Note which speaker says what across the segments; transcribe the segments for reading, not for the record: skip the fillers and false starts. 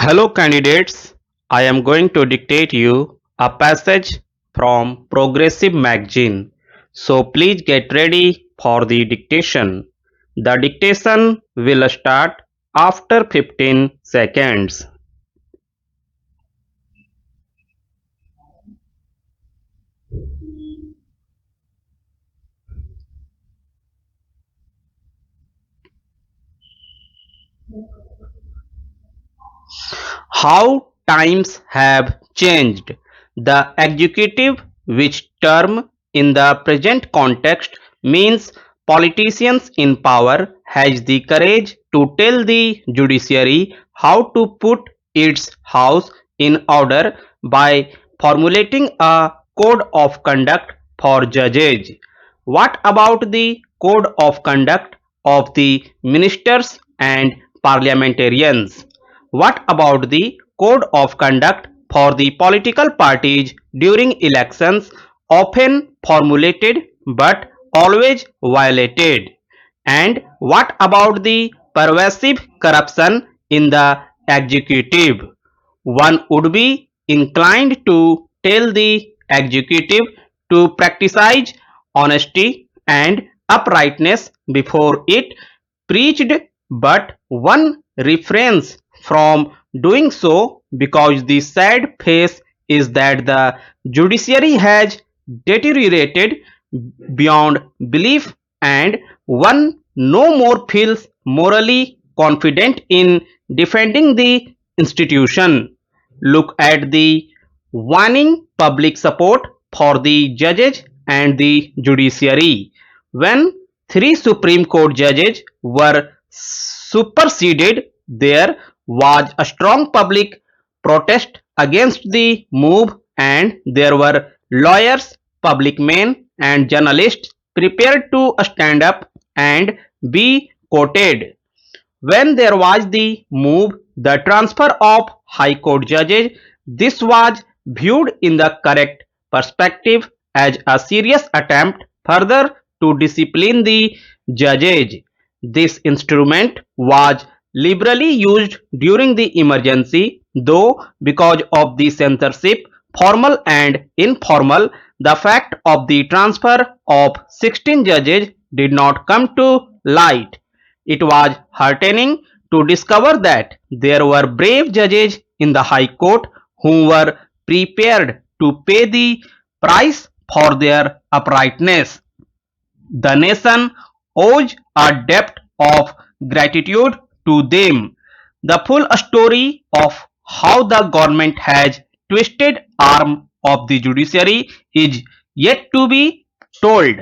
Speaker 1: Hello candidates, I am going to dictate you a passage from Progressive magazine. So please get ready for the dictation. The dictation will start after 15 seconds. How times have changed. The executive, which term in the present context means politicians in power, has the courage to tell the judiciary how to put its house in order by formulating a code of conduct for judges. What about the code of conduct of the ministers and parliamentarians? What about the code of conduct for the political parties during elections, often formulated but always violated? And what about the pervasive corruption in the executive? One would be inclined to tell the executive to practice honesty and uprightness before it preached, but one refrains from doing so because the sad face is that the judiciary has deteriorated beyond belief and one no more feels morally confident in defending the institution. Look at the waning public support for the judges and the judiciary. When three Supreme Court judges were superseded, there was a strong public protest against the move, and there were lawyers, public men, and journalists prepared to stand up and be quoted. When there was the move, the transfer of High Court judges, this was viewed in the correct perspective as a serious attempt further to discipline the judges. This instrument was liberally used during the emergency, though because of the censorship, formal and informal, the fact of the transfer of 16 judges did not come to light. It was heartening to discover that there were brave judges in the High Court who were prepared to pay the price for their uprightness. The nation owes a debt of gratitude to them. The full story of how the government has twisted arm of the judiciary is yet to be told.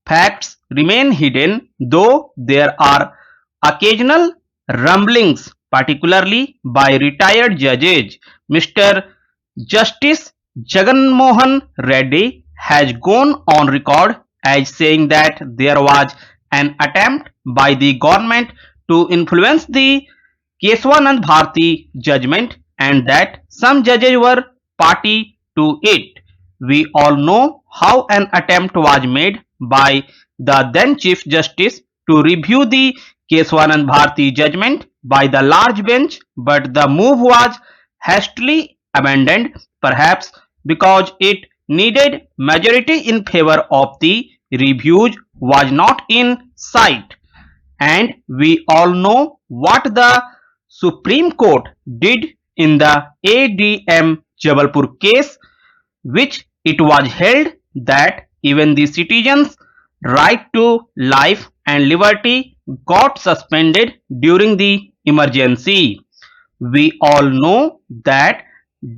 Speaker 1: Facts remain hidden, though there are occasional rumblings, particularly by retired judges. Mr. Justice Jaganmohan Reddy has gone on record as saying that there was an attempt by the government to influence the Keswanand Bharati judgment and that some judges were party to it. We all know how an attempt was made by the then Chief Justice to review the Keswanand Bharati judgment by the large bench, but the move was hastily abandoned, perhaps because it needed majority in favor of the reviews was not in sight. And we all know what the Supreme Court did in the ADM Jabalpur case, which it was held that even the citizens' right to life and liberty got suspended during the emergency. We all know that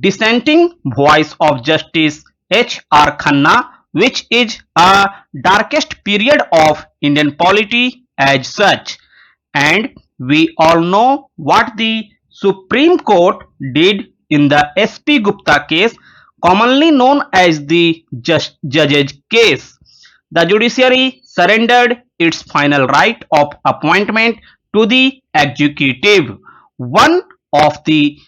Speaker 1: dissenting voice of Justice H.R. Khanna, which is a darkest period of Indian polity as such. And we all know what the Supreme Court did in the S.P. Gupta case, commonly known as the judge's case. The judiciary surrendered its final right of appointment to the executive. One of the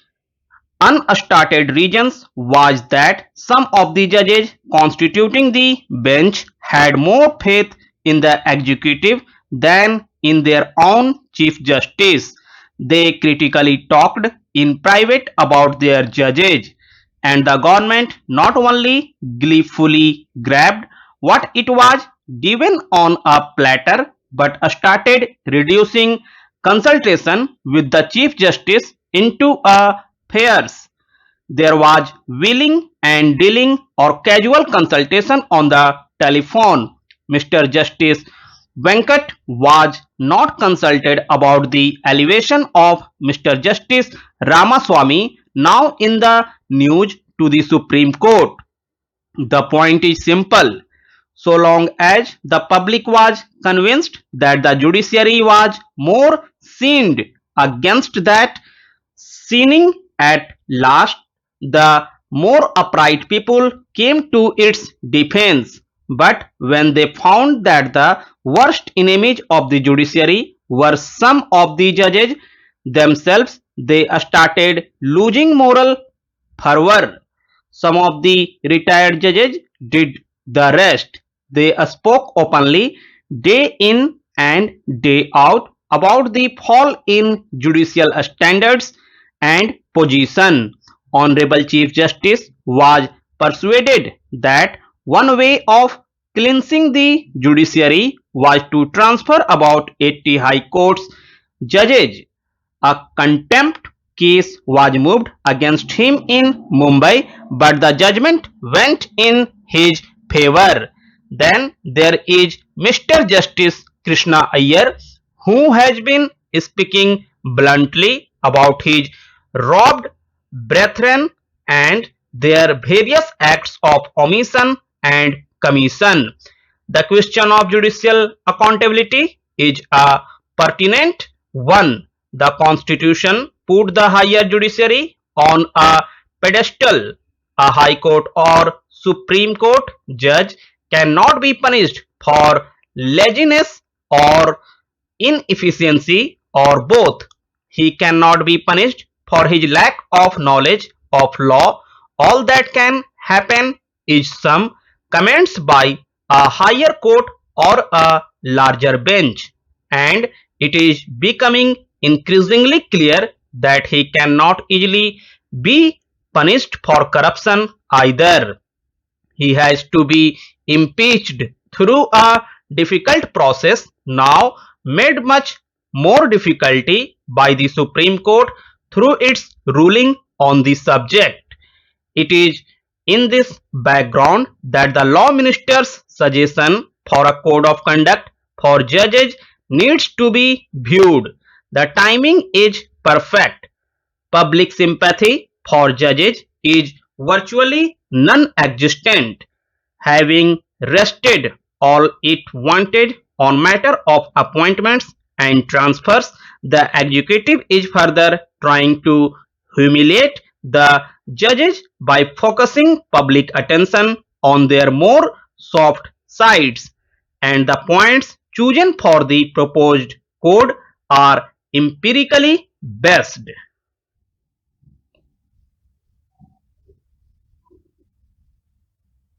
Speaker 1: unstarted reasons was that some of the judges constituting the bench had more faith in the executive than in their own chief justice. They critically talked in private about their judges, and the government not only gleefully grabbed what it was given on a platter but started reducing consultation with the Chief Justice into a farce. There was wheeling and dealing or casual consultation on the telephone. Mr. Justice Venkat was not consulted about the elevation of Mr. Justice Ramaswamy, now in the news, to the Supreme Court. The point is simple. So long as the public was convinced that the judiciary was more sinned against that sinning at last, the more upright people came to its defense. But when they found that the worst enemies of the judiciary were some of the judges themselves, they started losing moral fervor. Some of the retired judges did the rest. They spoke openly, day in and day out, about the fall in judicial standards and position. Honorable Chief Justice was persuaded that one way of cleansing the judiciary was to transfer about 80 High Court's judges. A contempt case was moved against him in Mumbai, but the judgment went in his favor. Then there is Mr. Justice Krishna Iyer, who has been speaking bluntly about his robbed brethren and their various acts of omission and commission. The question of judicial accountability is a pertinent one. The Constitution put the higher judiciary on a pedestal. A High Court or Supreme Court judge cannot be punished for laziness or inefficiency or both. He cannot be punished for his lack of knowledge of law. All that can happen is some comments by a higher court or a larger bench, and it is becoming increasingly clear that he cannot easily be punished for corruption either. He has to be impeached through a difficult process, now made much more difficulty by the Supreme Court through its ruling on the subject. It is in this background that the Law Minister's suggestion for a code of conduct for judges needs to be viewed. The timing is perfect. Public sympathy for judges is virtually non-existent, having rested all it wanted on matter of appointments and transfers. The executive is further trying to humiliate the judges by focusing public attention on their more soft sides, and the points chosen for the proposed code are empirically based.